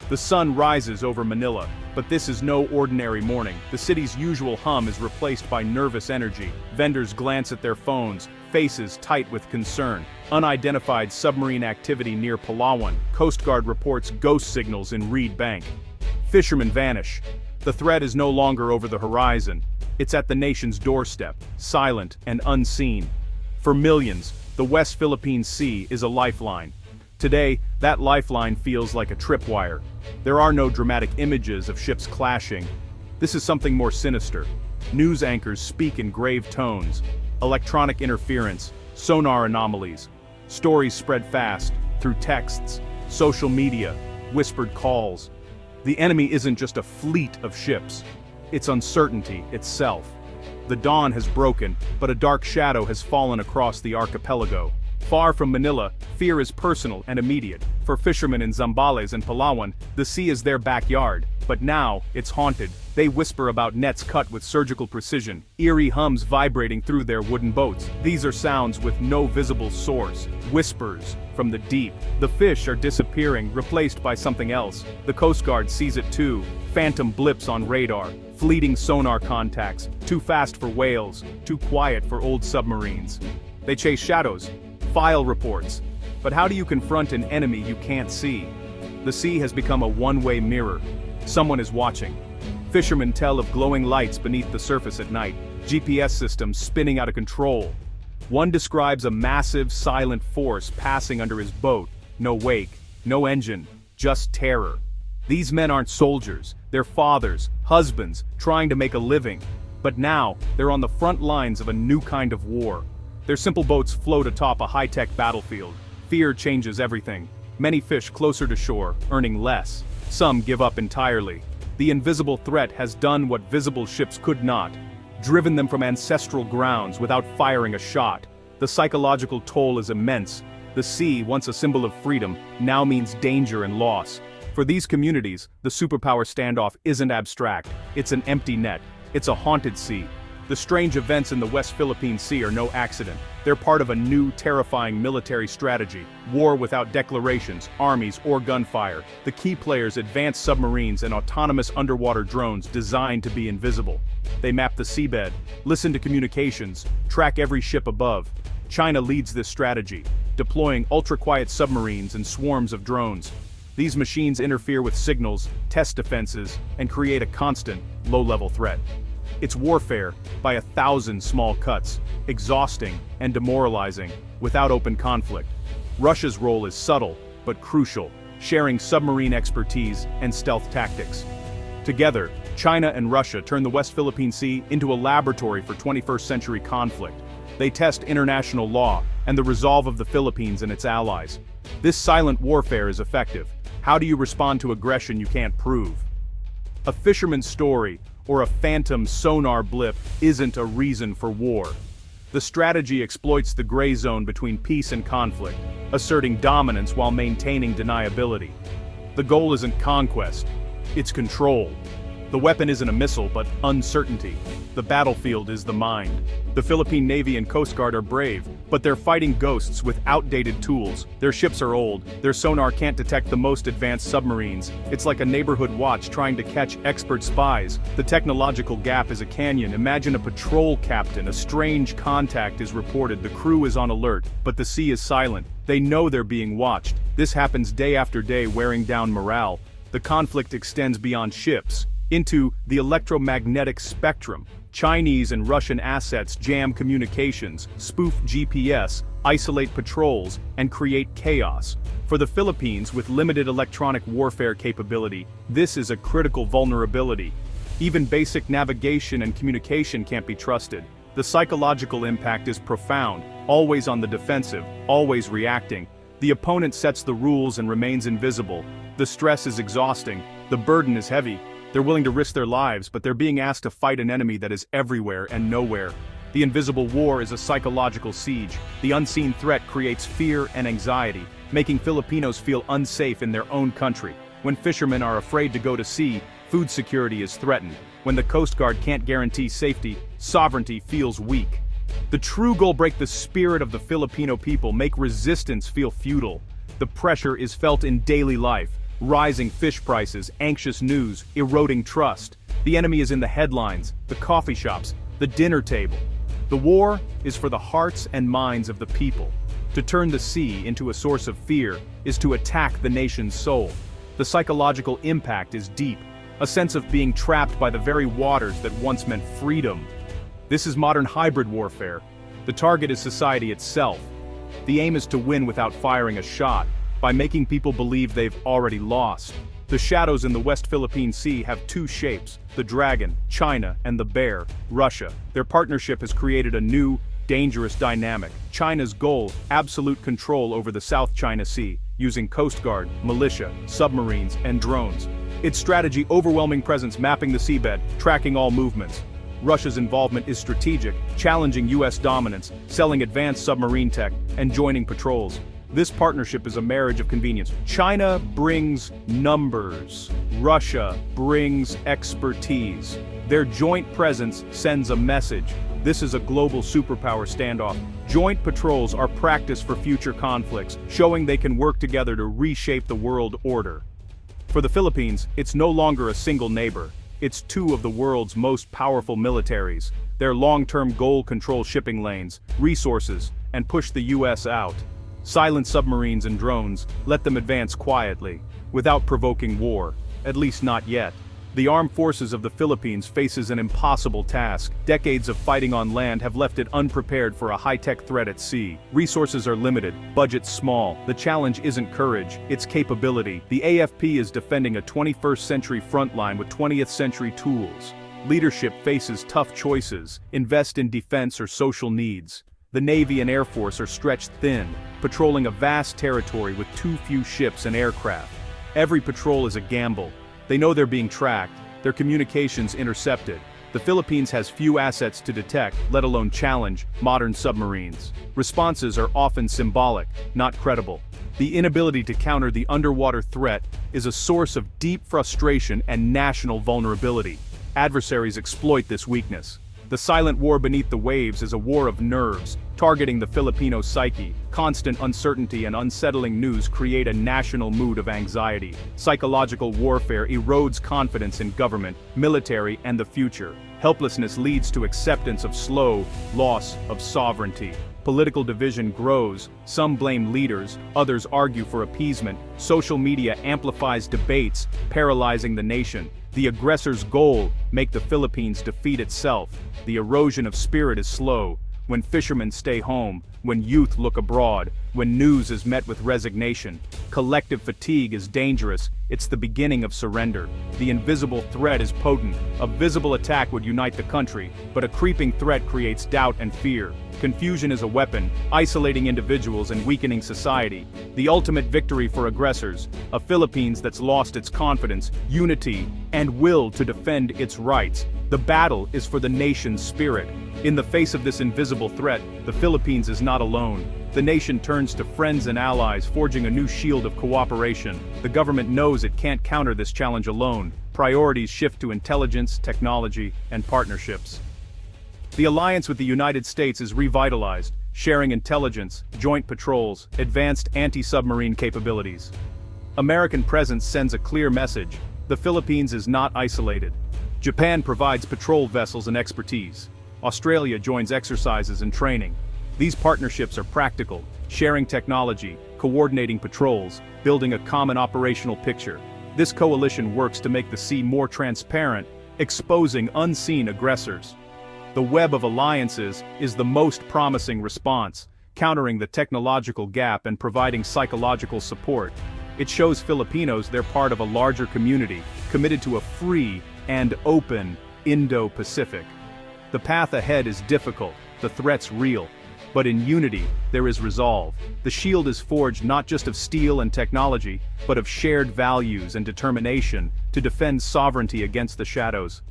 The sun rises over Manila, but this is no ordinary morning. The city's usual hum is replaced by nervous energy. Vendors glance at their phones, faces tight with concern. Unidentified submarine activity near Palawan. Coast Guard reports ghost signals in Reed Bank. Fishermen vanish. The threat is no longer over the horizon. It's at the nation's doorstep, silent and unseen. For millions, the West Philippine Sea is a lifeline. Today, that lifeline feels like a tripwire. There are no dramatic images of ships clashing. This is something more sinister. News anchors speak in grave tones. Electronic interference, sonar anomalies. Stories spread fast, through texts, social media, whispered calls. The enemy isn't just a fleet of ships. It's uncertainty itself. The dawn has broken, but a dark shadow has fallen across the archipelago. Far from Manila, fear is personal and immediate. For fishermen in Zambales and Palawan, the sea is their backyard. But now, it's haunted. They whisper about nets cut with surgical precision, eerie hums vibrating through their wooden boats. These are sounds with no visible source. Whispers from the deep. The fish are disappearing, replaced by something else. The Coast Guard sees it too. Phantom blips on radar. Fleeting sonar contacts. Too fast for whales. Too quiet for old submarines. They chase shadows. File reports. But how do you confront an enemy you can't see? The sea has become a one-way mirror. Someone is watching. Fishermen tell of glowing lights beneath the surface at night, GPS systems spinning out of control. One describes a massive, silent force passing under his boat. No wake, no engine, just terror. These men aren't soldiers, they're fathers, husbands, trying to make a living. But now, they're on the front lines of a new kind of war. Their simple boats float atop a high-tech battlefield. Fear changes everything. Many fish closer to shore, earning less. Some give up entirely. The invisible threat has done what visible ships could not, driven them from ancestral grounds without firing a shot. The psychological toll is immense. The sea, once a symbol of freedom, now means danger and loss. For these communities, the superpower standoff isn't abstract. It's an empty net. It's a haunted sea. The strange events in the West Philippine Sea are no accident. They're part of a new, terrifying military strategy. War without declarations, armies, or gunfire. The key players: advanced submarines and autonomous underwater drones designed to be invisible. They map the seabed, listen to communications, track every ship above. China leads this strategy, deploying ultra-quiet submarines and swarms of drones. These machines interfere with signals, test defenses, and create a constant, low-level threat. It's warfare by 1,000 small cuts, exhausting and demoralizing, without open conflict. Russia's role is subtle, but crucial, sharing submarine expertise and stealth tactics. Together, China and Russia turn the West Philippine Sea into a laboratory for 21st century conflict. They test international law and the resolve of the Philippines and its allies. This silent warfare is effective. How do you respond to aggression you can't prove? A fisherman's story, or a phantom sonar blip, isn't a reason for war. The strategy exploits the gray zone between peace and conflict, asserting dominance while maintaining deniability. The goal isn't conquest, it's control. The weapon isn't a missile, but uncertainty. The battlefield is the mind. The Philippine Navy and Coast Guard are brave, but they're fighting ghosts with outdated tools. Their ships are old, their sonar can't detect the most advanced submarines. It's like a neighborhood watch trying to catch expert spies. The technological gap is a canyon. Imagine a patrol captain. A strange contact is reported. The crew is on alert, but the sea is silent. They know they're being watched. This happens day after day, wearing down morale. The conflict extends beyond ships into the electromagnetic spectrum. Chinese and Russian assets jam communications, spoof GPS, isolate patrols, and create chaos. For the Philippines, with limited electronic warfare capability, this is a critical vulnerability. Even basic navigation and communication can't be trusted. The psychological impact is profound, always on the defensive, always reacting. The opponent sets the rules and remains invisible. The stress is exhausting, the burden is heavy. They're willing to risk their lives, but they're being asked to fight an enemy that is everywhere and nowhere. The invisible war is a psychological siege. The unseen threat creates fear and anxiety, making Filipinos feel unsafe in their own country. When fishermen are afraid to go to sea, food security is threatened. When the Coast Guard can't guarantee safety, sovereignty feels weak. The true goal: break the spirit of the Filipino people, make resistance feel futile. The pressure is felt in daily life. Rising fish prices, anxious news, eroding trust. The enemy is in the headlines, the coffee shops, the dinner table. The war is for the hearts and minds of the people. To turn the sea into a source of fear is to attack the nation's soul. The psychological impact is deep, a sense of being trapped by the very waters that once meant freedom. This is modern hybrid warfare. The target is society itself. The aim is to win without firing a shot, by making people believe they've already lost. The shadows in the West Philippine Sea have two shapes: the dragon, China, and the bear, Russia. Their partnership has created a new, dangerous dynamic. China's goal: absolute control over the South China Sea, using Coast Guard, militia, submarines, and drones. Its strategy: overwhelming presence mapping the seabed, tracking all movements. Russia's involvement is strategic, challenging US dominance, selling advanced submarine tech, and joining patrols. This partnership is a marriage of convenience. China brings numbers. Russia brings expertise. Their joint presence sends a message. This is a global superpower standoff. Joint patrols are practice for future conflicts, showing they can work together to reshape the world order. For the Philippines, it's no longer a single neighbor. It's two of the world's most powerful militaries. Their long-term goal: control shipping lanes, resources, and push the US out. Silence submarines and drones, let them advance quietly, without provoking war, at least not yet. The armed forces of the Philippines faces an impossible task. Decades of fighting on land have left it unprepared for a high-tech threat at sea. Resources are limited, budgets small. The challenge isn't courage, it's capability. The AFP is defending a 21st century frontline with 20th century tools. Leadership faces tough choices: invest in defense or social needs. The Navy and Air Force are stretched thin, patrolling a vast territory with too few ships and aircraft. Every patrol is a gamble. They know they're being tracked, their communications intercepted. The Philippines has few assets to detect, let alone challenge, modern submarines. Responses are often symbolic, not credible. The inability to counter the underwater threat is a source of deep frustration and national vulnerability. Adversaries exploit this weakness. The silent war beneath the waves is a war of nerves, targeting the Filipino psyche. Constant uncertainty and unsettling news create a national mood of anxiety. Psychological warfare erodes confidence in government, military, and the future. Helplessness leads to acceptance of slow loss of sovereignty. Political division grows, some blame leaders, others argue for appeasement. Social media amplifies debates, paralyzing the nation. The aggressor's goal: make the Philippines defeat itself. The erosion of spirit is slow. When fishermen stay home, when youth look abroad, when news is met with resignation. Collective fatigue is dangerous, it's the beginning of surrender. The invisible threat is potent. A visible attack would unite the country, but a creeping threat creates doubt and fear. Confusion is a weapon, isolating individuals and weakening society. The ultimate victory for aggressors: a Philippines that's lost its confidence, unity, and will to defend its rights. The battle is for the nation's spirit. In the face of this invisible threat, the Philippines is not alone. The nation turns to friends and allies, forging a new shield of cooperation. The government knows it can't counter this challenge alone. Priorities shift to intelligence, technology, and partnerships. The alliance with the United States is revitalized, sharing intelligence, joint patrols, advanced anti-submarine capabilities. American presence sends a clear message: the Philippines is not isolated. Japan provides patrol vessels and expertise. Australia joins exercises and training. These partnerships are practical, sharing technology, coordinating patrols, building a common operational picture. This coalition works to make the sea more transparent, exposing unseen aggressors. The web of alliances is the most promising response, countering the technological gap and providing psychological support. It shows Filipinos they're part of a larger community, committed to a free and open Indo-Pacific. The path ahead is difficult, the threat's real, but in unity, there is resolve. The shield is forged not just of steel and technology, but of shared values and determination to defend sovereignty against the shadows.